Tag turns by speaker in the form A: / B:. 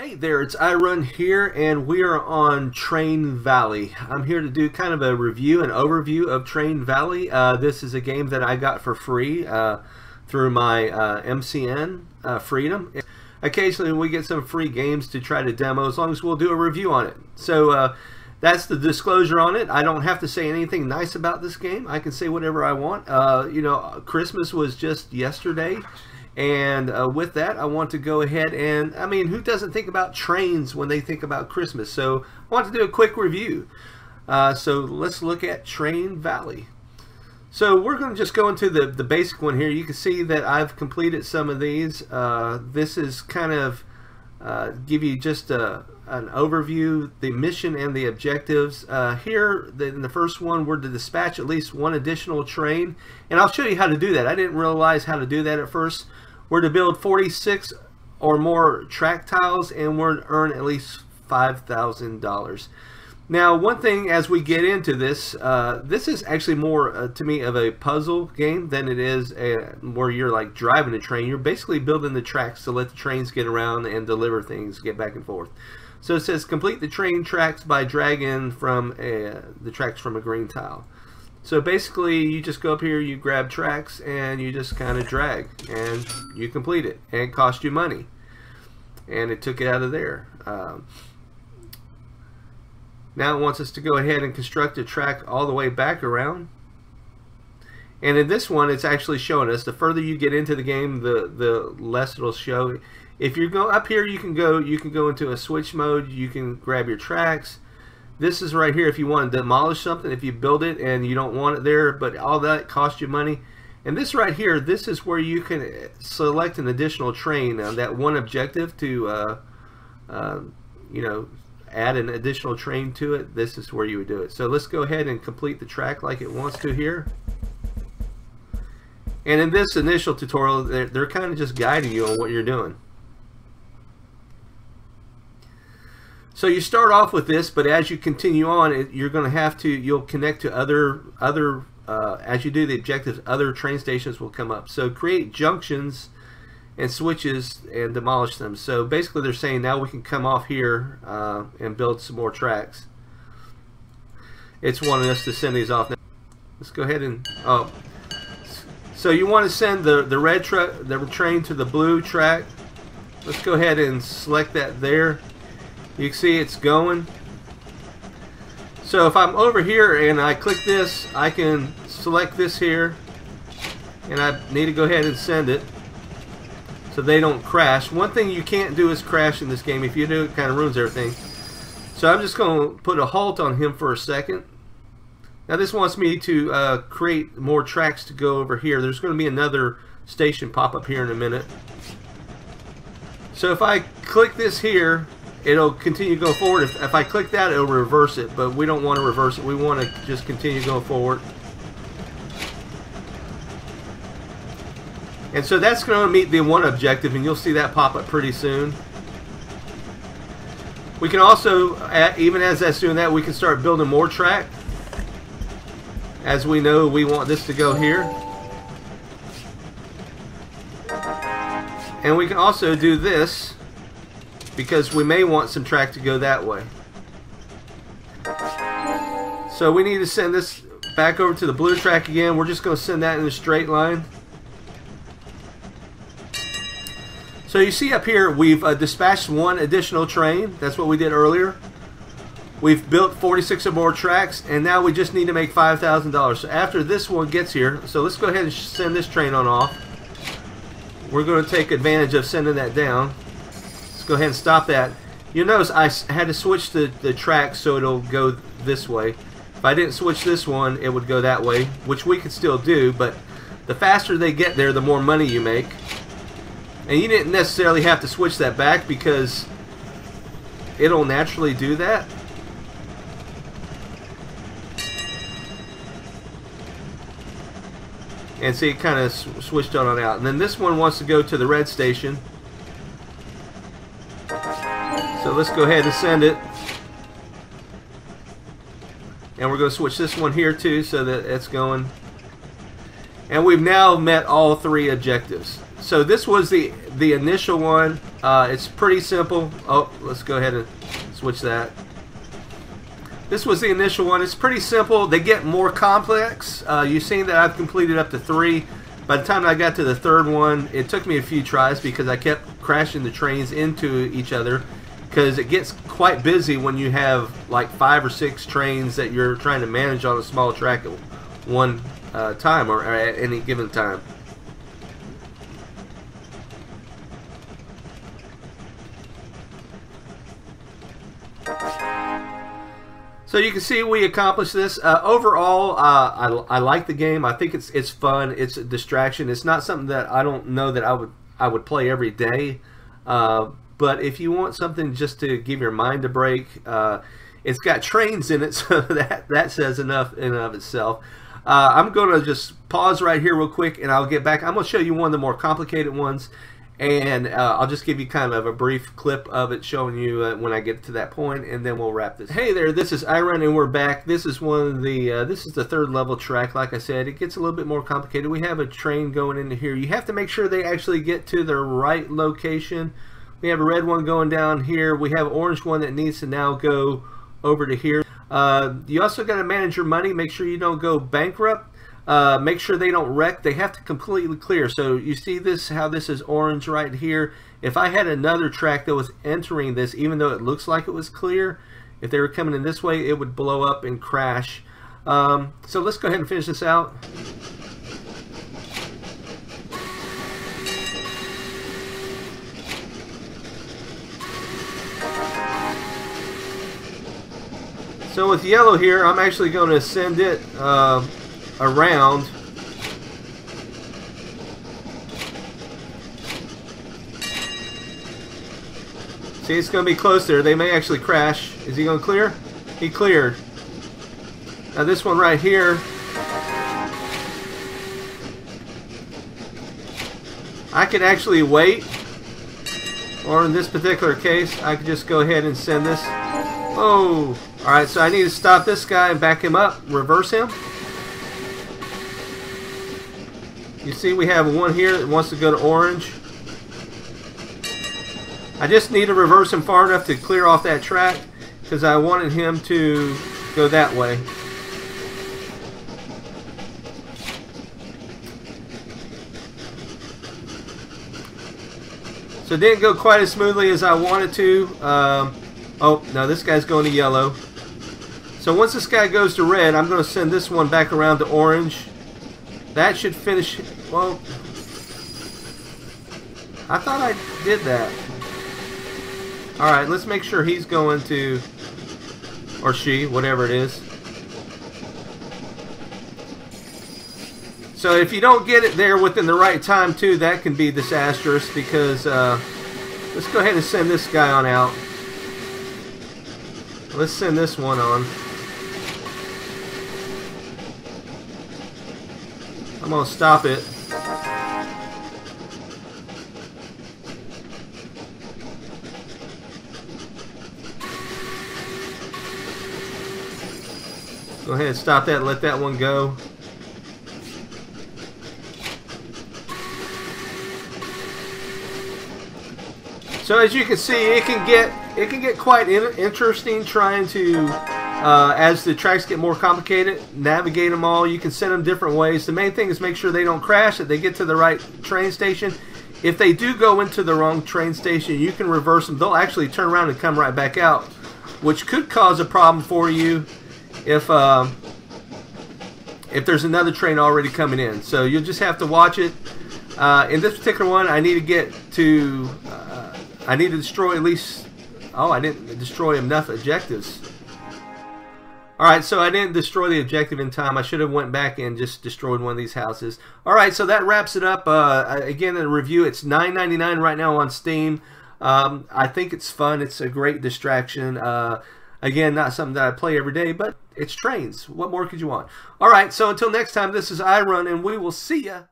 A: Hey there, it's iRun here, and we are on Train Valley. I'm here to do kind of a review, an overview of Train Valley. This is a game that I got for free through my MCN Freedom. Occasionally we get some free games to try to demo, as long as we'll do a review on it. So that's the disclosure on it. I don't have to say anything nice about this game. I can say whatever I want. You know, Christmas was just yesterday. And with that, I want to go ahead and, I mean, who doesn't think about trains when they think about Christmas? So I want to do a quick review. So let's look at Train Valley. So we're going to just go into the basic one here. You can see that I've completed some of these. This is kind of give you just an overview, the mission and the objectives. Here, in the first one, we're to dispatch at least one additional train. And I'll show you how to do that. I didn't realize how to do that at first. We're to build 46 or more track tiles, and we're to earn at least $5,000. Now, one thing as we get into this, this is actually more to me of a puzzle game than it is where you're like driving a train. You're basically building the tracks to let the trains get around and deliver things, get back and forth. So it says complete the train tracks by dragging from the tracks from a green tile. So basically you just go up here, you grab tracks, and you just kind of drag, and you complete it. And it cost you money, and it took it out of there. Now it wants us to go ahead and construct a track all the way back around. And in this one, it's actually showing us, the further you get into the game, the less it'll show. If you go up here, you can go into a switch mode. You can grab your tracks. This is right here if you want to demolish something, if you build it and you don't want it there, but all that costs you money. And this right here, this is where you can select an additional train, that one objective to you know, add an additional train to it. This is where you would do it. So let's go ahead and complete the track like it wants to here. And in this initial tutorial, they're kind of just guiding you on what you're doing. So you start off with this, but as you continue on, you're going to have to, you'll connect to other as you do the objectives, other train stations will come up. So create junctions and switches and demolish them. So basically they're saying now we can come off here and build some more tracks. It's wanting us to send these off now. Let's go ahead and, so you want to send the red truck, the train, to the blue track. Let's go ahead and select that there. You can see it's going. So if I'm over here and I click this, I can select this here, and I need to go ahead and send it so they don't crash. One thing you can't do is crash in this game. If you do, it kind of ruins everything. So I'm just going to put a halt on him for a second. Now this wants me to create more tracks to go over here. There's going to be another station pop up here in a minute. So if I click this here, it'll continue to go forward. If I click that, it'll reverse it, but we don't want to reverse it. We want to just continue going forward. And so that's going to meet the one objective, and you'll see that pop up pretty soon. We can also, even as that's doing that, we can start building more track. As we know, we want this to go here. And we can also do this, because we may want some track to go that way. So we need to send this back over to the blue track again. We're just going to send that in a straight line. So you see up here, we've dispatched one additional train. That's what we did earlier. We've built 46 or more tracks, and now we just need to make $5,000. So after this one gets here, so let's go ahead and send this train on off. We're going to take advantage of sending that down. Go ahead and stop that. You'll notice I had to switch the track so it'll go this way. If I didn't switch this one, it would go that way, which we could still do, but the faster they get there, the more money you make. And you didn't necessarily have to switch that back, because it'll naturally do that. And see, it kind of switched on and out. And then this one wants to go to the red station. So let's go ahead and send it. And we're going to switch this one here too, so that it's going. And we've now met all three objectives. So this was the the initial one. It's pretty simple. Oh, let's go ahead and switch that. This was the initial one. It's pretty simple. They get more complex. You've seen that I've completed up to 3. By the time I got to the 3rd one, it took me a few tries because I kept crashing the trains into each other, because it gets quite busy when you have like 5 or 6 trains that you're trying to manage on a small track at one time, or at any given time. So you can see we accomplished this. Overall, I like the game. I think it's fun. It's a distraction. It's not something that I don't know that I would play every day. But if you want something just to give your mind a break, it's got trains in it, so that says enough in and of itself. I'm going to just pause right here real quick, and I'll get back. I'm going to show you one of the more complicated ones, and I'll just give you kind of a brief clip of it showing you when I get to that point, and then we'll wrap this. Hey there, this is iRun, and we're back. This is one of the this is the 3rd level track. Like I said, it gets a little bit more complicated. We have a train going into here. You have to make sure they actually get to the right location. We have a red one going down here. We have an orange one that needs to now go over to here. You also got to manage your money. Make sure you don't go bankrupt. Make sure they don't wreck. They have to completely clear. So you see this, how this is orange right here. If I had another track that was entering this, even though it looks like it was clear, if they were coming in this way, it would blow up and crash. So let's go ahead and finish this out. So with yellow here, I'm actually going to send it around. See, it's going to be close there. They may actually crash. Is he going to clear? He cleared. Now this one right here, I could actually wait, or in this particular case, I could just go ahead and send this. Oh, alright, so I need to stop this guy and back him up, reverse him. You see we have one here that wants to go to orange. I just need to reverse him far enough to clear off that track, because I wanted him to go that way. So it didn't go quite as smoothly as I wanted to. Oh, no, this guy's going to yellow. So once this guy goes to red, I'm going to send this one back around to orange. That should finish. Well, I thought I did that. Alright, let's make sure he's going to, or she, whatever it is. So if you don't get it there within the right time too, that can be disastrous, because let's go ahead and send this guy on out. Let's send this one on. I'm going to stop it. Go ahead and stop that and let that one go. So as you can see, it can get quite interesting trying to, as the tracks get more complicated, navigate them all. You can send them different ways. The main thing is make sure they don't crash, that they get to the right train station. If they do go into the wrong train station, you can reverse them. They'll actually turn around and come right back out, which could cause a problem for you if there's another train already coming in. So you'll just have to watch it. In this particular one, I need to get to, I need to destroy at least, oh, I didn't destroy enough objectives. Alright, so I didn't destroy the objective in time. I should have went back and just destroyed one of these houses. Alright, so that wraps it up. Again, in a review, it's $9.99 right now on Steam. I think it's fun. It's a great distraction. Again, not something that I play every day, but it's trains. What more could you want? Alright, so until next time, this is iRun, and we will see ya.